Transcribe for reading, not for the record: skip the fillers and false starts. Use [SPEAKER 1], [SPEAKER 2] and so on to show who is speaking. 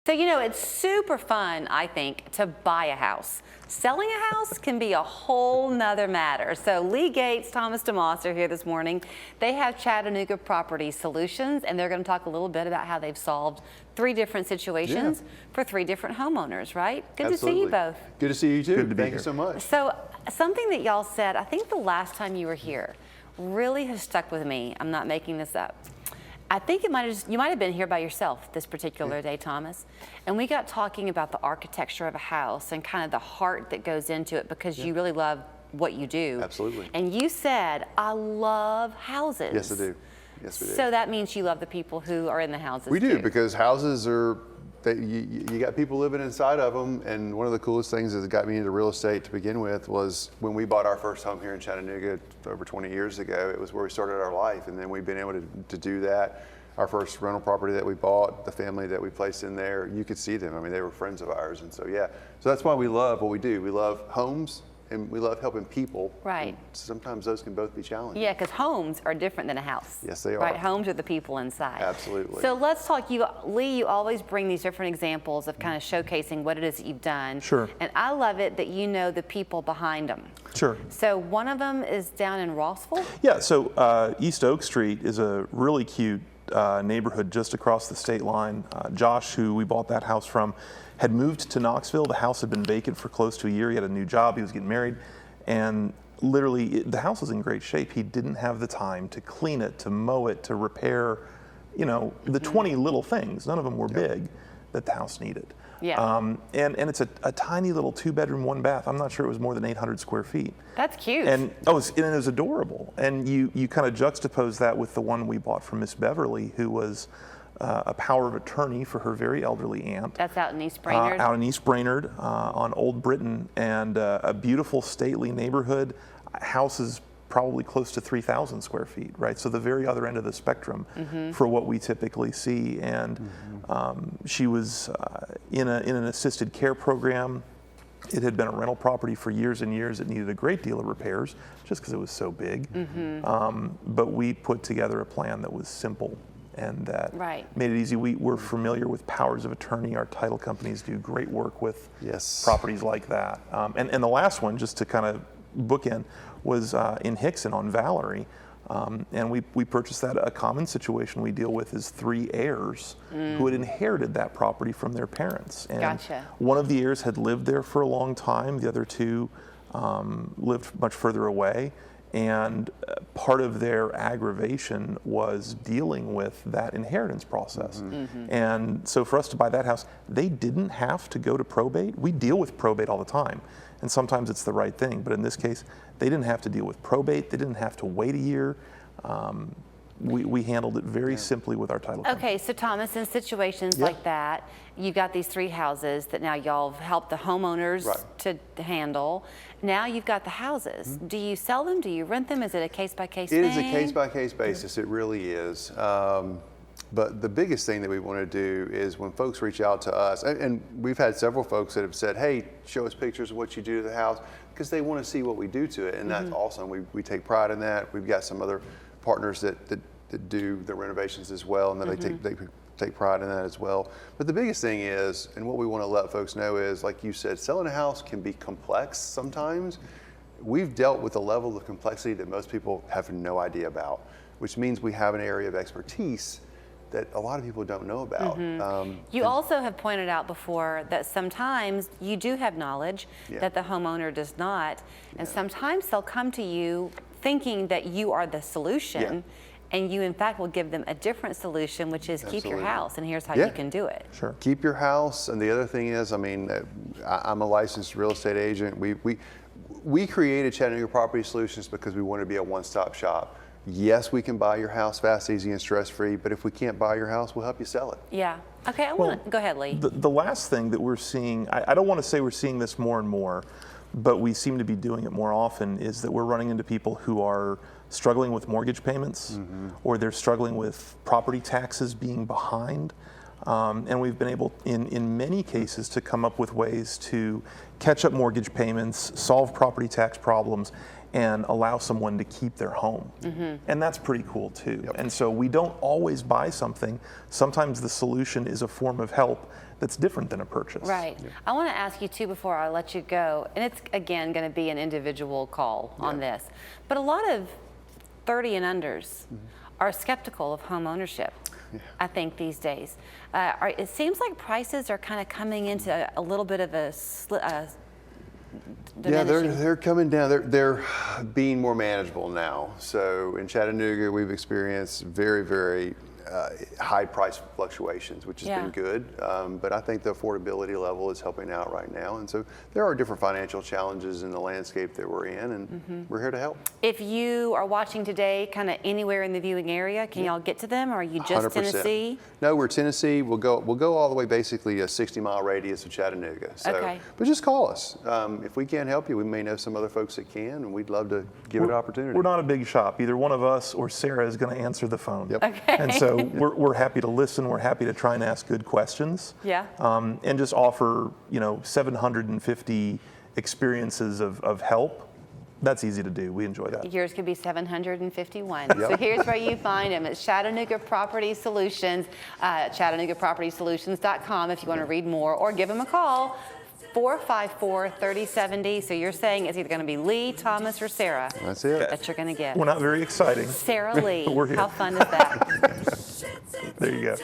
[SPEAKER 1] So, it's super fun, I think, to buy a house. Selling a house can be a whole nother matter. So Lee Gates, Thomas DeMoss are here this morning. They have Chattanooga Property Solutions, and they're going to talk a little bit about how they've solved 3 different situations for 3 different homeowners, right? Good to see you both.
[SPEAKER 2] Good to see you too.
[SPEAKER 3] Good to be
[SPEAKER 2] Thank
[SPEAKER 3] here.
[SPEAKER 2] you so much.
[SPEAKER 1] So something that y'all said, I think the last time you were here, really has stuck with me. I'm not making this up. I think you might have been here by yourself this particular day, Thomas, and we got talking about the architecture of a house and kind of the heart that goes into it because you really love what you do.
[SPEAKER 2] Absolutely.
[SPEAKER 1] And you said, I love houses.
[SPEAKER 2] Yes, I do. Yes, we do.
[SPEAKER 1] So that means you love the people who are in the houses
[SPEAKER 2] We do,
[SPEAKER 1] too.
[SPEAKER 2] because houses are, you got people living inside of them, and one of the coolest things that got me into real estate to begin with was when we bought our first home here in Chattanooga over 20 years ago. It was where we started our life, and then we've been able to do that. Our first rental property that we bought, the family that we placed in there, you could see them. I mean, they were friends of ours, and so so that's why we love what we do. We love homes, and we love helping people.
[SPEAKER 1] Right.
[SPEAKER 2] And sometimes those can both be challenging.
[SPEAKER 1] Yeah, because homes are different than a house.
[SPEAKER 2] Yes, they are.
[SPEAKER 1] Right, homes are the people inside.
[SPEAKER 2] Absolutely.
[SPEAKER 1] So let's talk, Lee, you always bring these different examples of kind of showcasing what it is that you've done.
[SPEAKER 3] Sure.
[SPEAKER 1] And I love it that you know the people behind them.
[SPEAKER 3] Sure.
[SPEAKER 1] So one of them is down in Rossville?
[SPEAKER 3] Yeah, so East Oak Street is a really cute neighborhood just across the state line. Josh, who we bought that house from, had moved to Knoxville. The house had been vacant for close to a year. He had a new job, he was getting married, and literally the house was in great shape. He didn't have the time to clean it, to mow it, to repair, the 20 little things, none of them were big, that the house needed.
[SPEAKER 1] Yeah.
[SPEAKER 3] And it's a tiny little 2-bedroom, 1-bath. I'm not sure it was more than 800 square feet.
[SPEAKER 1] That's cute.
[SPEAKER 3] And it was adorable. And you kind of juxtapose that with the one we bought from Miss Beverly, who was a power of attorney for her very elderly aunt.
[SPEAKER 1] That's out in East Brainerd?
[SPEAKER 3] Out in East Brainerd on Old Britain, and a beautiful, stately neighborhood. Houses probably close to 3,000 square feet, right? So the very other end of the spectrum for what we typically see. And she was in an assisted care program. It had been a rental property for years and years. It needed a great deal of repairs just because it was so big. But we put together a plan that was simple and that made it easy. We're familiar with powers of attorney. Our title companies do great work with properties like that. And the last one, just to kind of bookend, was in Hickson on Valerie. And we purchased that. A common situation we deal with is 3 heirs who had inherited that property from their parents. And one of the heirs had lived there for a long time. The other 2 lived much further away. And part of their aggravation was dealing with that inheritance process. And so for us to buy that house, they didn't have to go to probate. We deal with probate all the time, and sometimes it's the right thing. But in this case, they didn't have to deal with probate. They didn't have to wait a year. We handled it very simply with our title company.
[SPEAKER 1] Okay, so Thomas, in situations like that, you've got these 3 houses that now y'all have helped the homeowners to handle. Now you've got the houses. Do you sell them? Do you rent them? Is it a case-by-case thing?
[SPEAKER 2] It is a case-by-case basis. It really is. But the biggest thing that we want to do is when folks reach out to us, and we've had several folks that have said, hey, show us pictures of what you do to the house, because they want to see what we do to it, and that's awesome. We take pride in that. We've got some other partners that do the renovations as well, and that they take pride in that as well. But the biggest thing is, and what we want to let folks know is, like you said, selling a house can be complex sometimes. We've dealt with a level of complexity that most people have no idea about, which means we have an area of expertise that a lot of people don't know about.
[SPEAKER 1] You also have pointed out before that sometimes you do have knowledge that the homeowner does not, and sometimes they'll come to you thinking that you are the solution, and you in fact will give them a different solution, which is keep your house, and here's how you can do it.
[SPEAKER 3] Sure.
[SPEAKER 2] Keep your house, and the other thing is, I mean, I'm a licensed real estate agent. We created Chattanooga Property Solutions because we want to be a one-stop shop. Yes, we can buy your house fast, easy, and stress-free, but if we can't buy your house, we'll help you sell it.
[SPEAKER 1] Yeah. Okay, I want to go ahead, Lee.
[SPEAKER 3] The last thing that we're seeing, I don't want to say we're seeing this more and more, but we seem to be doing it more often, is that we're running into people who are struggling with mortgage payments, or they're struggling with property taxes being behind. And we've been able, in many cases, to come up with ways to catch up mortgage payments, solve property tax problems, and allow someone to keep their home. And that's pretty cool too. And so we don't always buy something. Sometimes the solution is a form of help that's different than a purchase.
[SPEAKER 1] Right. I want to ask you too before I let you go, and it's again going to be an individual call on this, but a lot of 30 and unders are skeptical of home ownership. I think these days, it seems like prices are kind of coming into a little bit of a
[SPEAKER 2] Yeah,
[SPEAKER 1] diminishing.
[SPEAKER 2] they're coming down. They're being more manageable now. So in Chattanooga, we've experienced very, very high price fluctuations, which has been good. But I think the affordability level is helping out right now. And so there are different financial challenges in the landscape that we're in, and we're here to help.
[SPEAKER 1] If you are watching today, kind of anywhere in the viewing area, can y'all get to them, or are you just
[SPEAKER 2] 100%.
[SPEAKER 1] Tennessee?
[SPEAKER 2] No, we're Tennessee. We'll go all the way, basically a 60-mile radius of Chattanooga. So,
[SPEAKER 1] Okay.
[SPEAKER 2] But just call us. If we can't help you, we may know some other folks that can, and we'd love to give it an opportunity.
[SPEAKER 3] We're not a big shop. Either one of us or Sarah is going to answer the phone.
[SPEAKER 2] Yep.
[SPEAKER 1] Okay.
[SPEAKER 3] And so we're happy to listen. We're happy to try and ask good questions.
[SPEAKER 1] Yeah.
[SPEAKER 3] And just offer, 750 experiences of help. That's easy to do. We enjoy that.
[SPEAKER 1] Yours could be 751.
[SPEAKER 2] Yep.
[SPEAKER 1] So here's where you find them. It's Chattanooga Property Solutions, ChattanoogaPropertySolutions.com if you want to read more, or give them a call, 454-3070. So you're saying it's either going to be Lee, Thomas, or Sarah
[SPEAKER 2] That's it.
[SPEAKER 1] that you're going to get.
[SPEAKER 3] We're not very exciting.
[SPEAKER 1] Sarah Lee.
[SPEAKER 3] We're here.
[SPEAKER 1] How fun is that?
[SPEAKER 3] There you go.